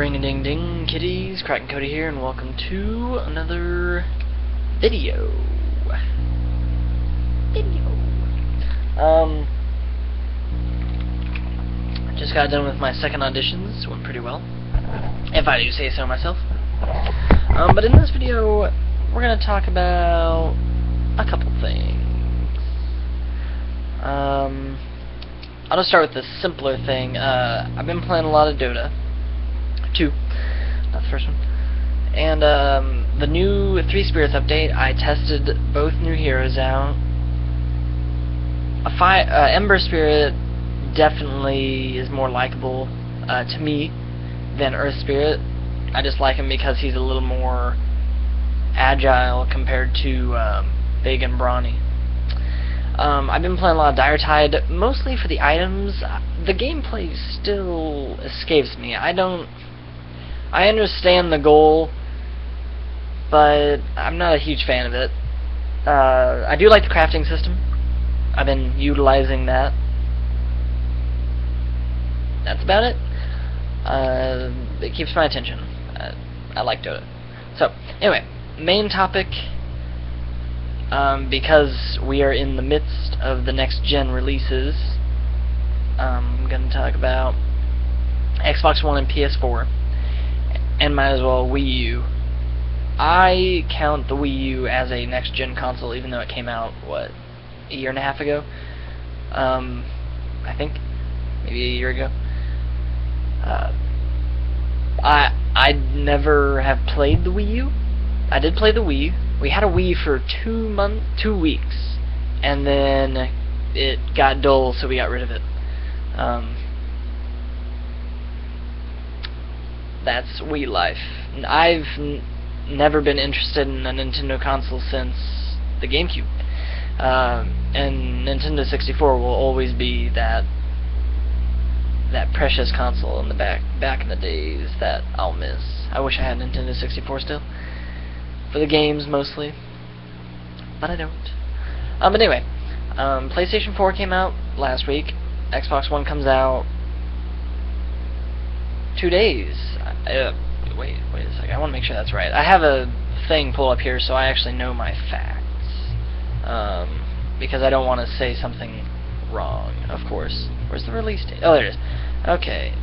Ring-a-ding-ding, kitties, Kraken Cody here, and welcome to another video. Just got done with my second auditions, went pretty well, if I do say so myself. But in this video, we're gonna talk about a couple things. I'll just start with the simpler thing. I've been playing a lot of Dota 2, not the first one. And the new Three Spirits update, I tested both new heroes out. Ember Spirit definitely is more likable to me than Earth Spirit. I just like him because he's a little more agile compared to big and brawny. I've been playing a lot of Dire Tide, mostly for the items. The gameplay still escapes me. I understand the goal, but I'm not a huge fan of it. I do like the crafting system. I've been utilizing that. That's about it. It keeps my attention. I like Dota. So, anyway, main topic. Because we are in the midst of the next gen releases, I'm going to talk about Xbox One and PS4, and might as well Wii U. I count the Wii U as a next gen console, even though it came out, what, a year and a half ago? I think, maybe a year ago. I never have played the Wii U. I did play the Wii. We had a Wii for 2 weeks, and then it got dull, so we got rid of it. That's Wii life. I've never been interested in a Nintendo console since the GameCube, and Nintendo 64 will always be that precious console in the back in the days that I'll miss. I wish I had Nintendo 64 still. For the games, mostly. But I don't. But anyway, PlayStation 4 came out last week. Xbox One comes out 2 days. Wait a second. I want to make sure that's right. I have a thing pulled up here so I actually know my facts. Because I don't want to say something wrong, of course. Where's the release date? Oh, there it is. Okay.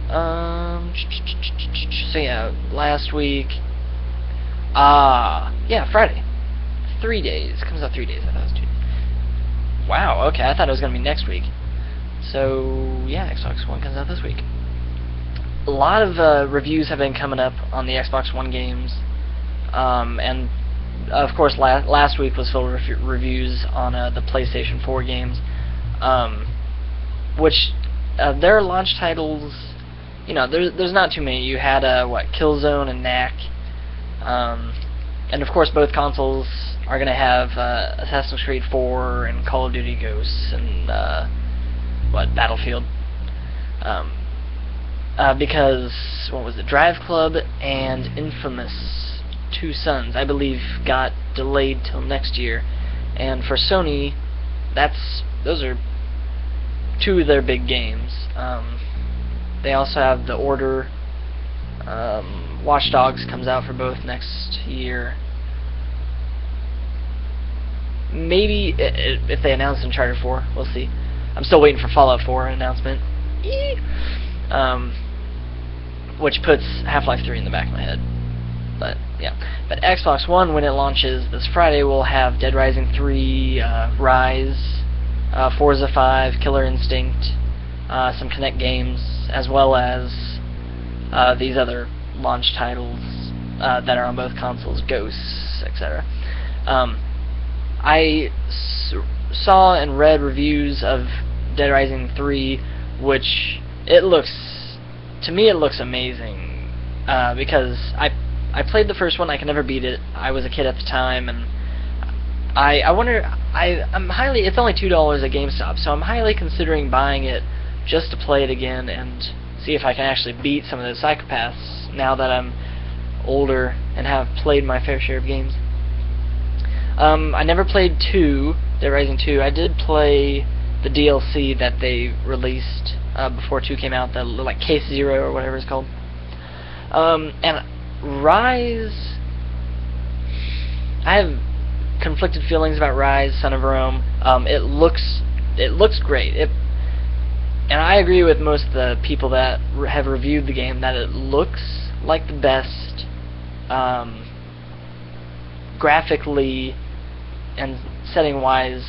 So yeah, last week... yeah, Friday. 3 days. Comes out 3 days. I thought it was 2 days. Wow, okay, I thought it was going to be next week. So, yeah, Xbox One comes out this week. A lot of reviews have been coming up on the Xbox One games. And, of course, last week was filled with reviews on the PlayStation 4 games. Which, their launch titles, you know, there's not too many. You had, Killzone and Knack. And of course both consoles are going to have Assassin's Creed 4 and Call of Duty Ghosts and Battlefield. Because, what was it, Drive Club and Infamous Two Sons, I believe, got delayed till next year. And for Sony, those are two of their big games. They also have The Order. Watch Dogs comes out for both next year. Maybe if they announce Uncharted 4, we'll see. I'm still waiting for Fallout 4 announcement. Which puts Half-Life 3 in the back of my head. But yeah. But Xbox One, when it launches this Friday, will have Dead Rising 3, Rise, Forza 5, Killer Instinct, some Kinect games, as well as these other launch titles that are on both consoles, Ghosts, etc. I saw and read reviews of Dead Rising 3, which to me it looks amazing, because I played the first one. I can never beat it. I was a kid at the time, and I wonder, it's only $2 at GameStop, so I'm highly considering buying it just to play it again and see if I can actually beat some of those psychopaths now that I'm older and have played my fair share of games. I never played Dead Rising 2. I did play the DLC that they released before 2 came out, like Case Zero or whatever it's called. And Rise, I have conflicted feelings about Rise, Son of Rome. It looks great. And I agree with most of the people that have reviewed the game that it looks like the best graphically and setting-wise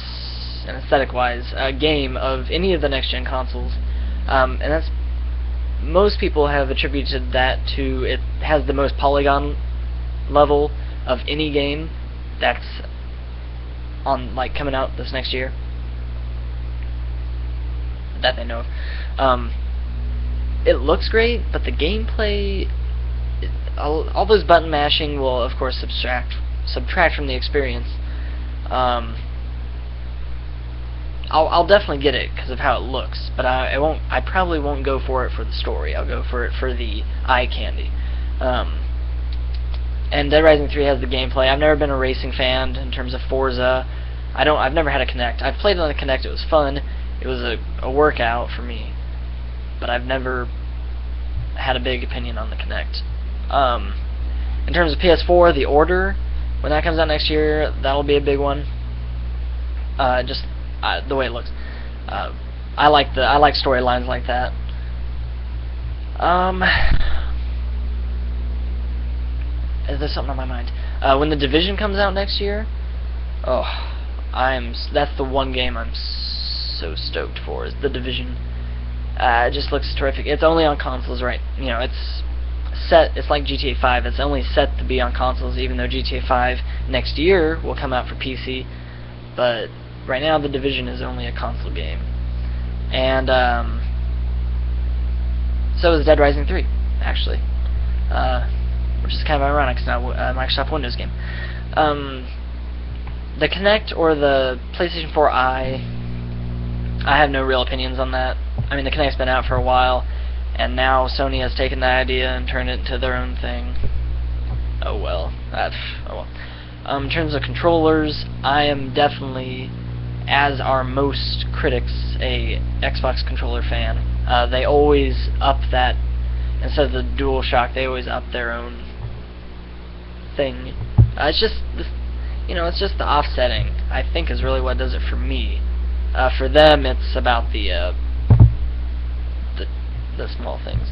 and aesthetic-wise game of any of the next-gen consoles. And that's, most people have attributed that to it has the most polygon level of any game that's on, like, coming out this next year that they know of. It looks great, but the gameplay, all those button mashing will of course subtract from the experience. I'll definitely get it because of how it looks, but I probably won't go for it for the story. I'll go for it for the eye candy. And Dead Rising 3 has the gameplay. I've never been a racing fan in terms of Forza. I've never had a Kinect. I've played on the Kinect. It was fun. It was a workout for me, but I've never had a big opinion on the Kinect. In terms of PS4, The Order, when that comes out next year, that'll be a big one. Just the way it looks. I like storylines like that. Is there something on my mind? When The Division comes out next year, that's the one game I'm so stoked for, is The Division. It just looks terrific. It's only on consoles, right? You know, it's like GTA 5. It's only set to be on consoles, even though GTA 5 next year will come out for PC. But right now, The Division is only a console game. And so is Dead Rising 3, actually. Which is kind of ironic, it's not a Microsoft Windows game. The Kinect or the PlayStation 4 I have no real opinions on that. I mean, the Kinect's been out for a while, and now Sony has taken that idea and turned it into their own thing. Oh well. In terms of controllers, I am definitely, as are most critics, a Xbox controller fan. They always up that, instead of the DualShock, they always up their own thing. It's just it's just the offsetting, I think, is really what does it for me. For them, it's about the small things.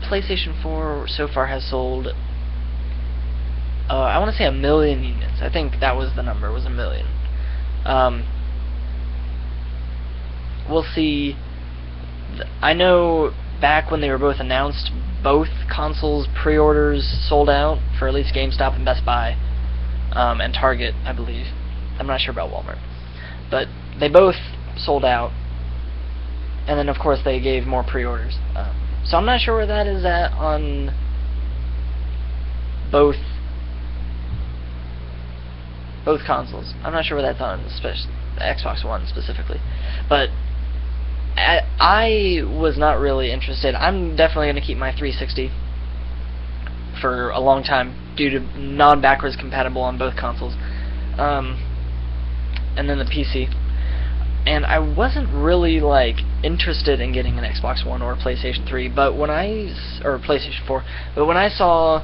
PlayStation 4 so far has sold, I want to say 1 million units. I think that was the number, was 1 million. We'll see. I know back when they were both announced, both consoles pre-orders sold out for at least GameStop and Best Buy, and Target, I believe. I'm not sure about Walmart. But they both sold out, and then of course they gave more pre-orders. So I'm not sure where that is at on both consoles. I'm not sure where that's on, especially the Xbox One specifically. But I was not really interested. I'm definitely going to keep my 360 for a long time due to non-backwards compatible on both consoles. And then the PC. And I wasn't really interested in getting an Xbox One or a PlayStation 3, or PlayStation 4. But when I saw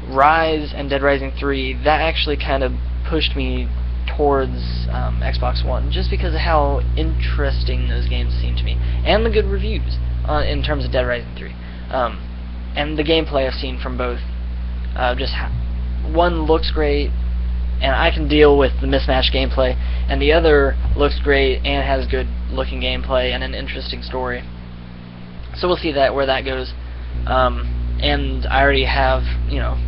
Rise and Dead Rising 3, that actually kind of pushed me towards Xbox One, just because of how interesting those games seem to me, and the good reviews in terms of Dead Rising 3, and the gameplay I've seen from both. One looks great, and I can deal with the mismatched gameplay, and the other looks great and has good looking gameplay and an interesting story. So we'll see where that goes. And I already have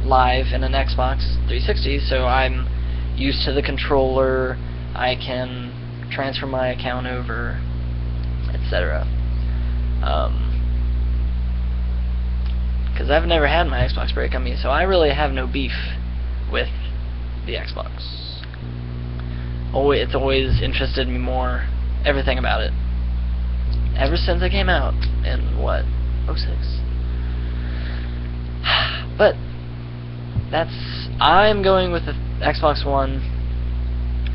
Live and an Xbox 360, so I'm used to the controller. I can transfer my account over, etc. Because I've never had my Xbox break on me, so I really have no beef with the Xbox. It's always interested me more, everything about it, ever since it came out in, what, 06? But I'm going with the Xbox One.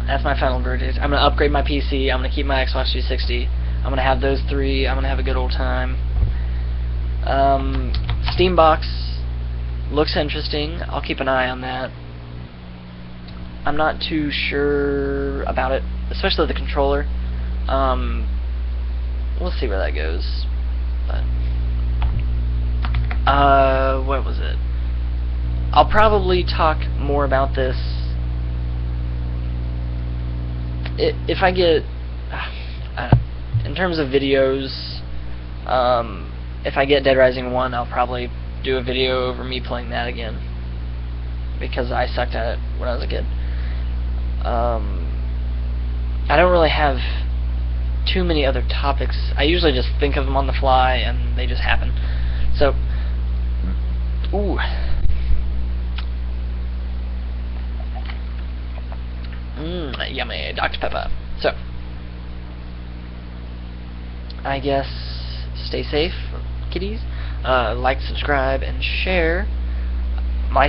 That's my final verdict. I'm going to upgrade my PC. I'm going to keep my Xbox 360. I'm going to have those three. I'm going to have a good old time. Steambox looks interesting. I'll keep an eye on that. I'm not too sure about it, especially the controller. We'll see where that goes. But what was it? I'll probably talk more about this if I get in terms of videos. If I get Dead Rising 1, I'll probably do a video over me playing that again, because I sucked at it when I was a kid. I don't really have too many other topics. I usually just think of them on the fly and they just happen. So, ooh. Yummy Dr. Pepper. So, I guess stay safe, kiddies. Like, subscribe, and share. My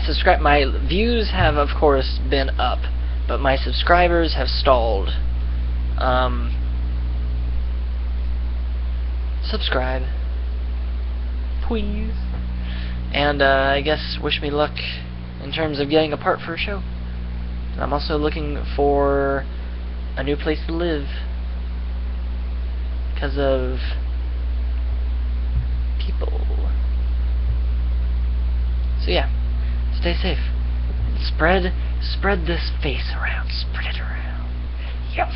views have, of course, been up, but my subscribers have stalled. Subscribe, please. And I guess wish me luck in terms of getting a part for a show. I'm also looking for a new place to live because of people. So yeah, stay safe. Spread this face around. Spread it around. Yes.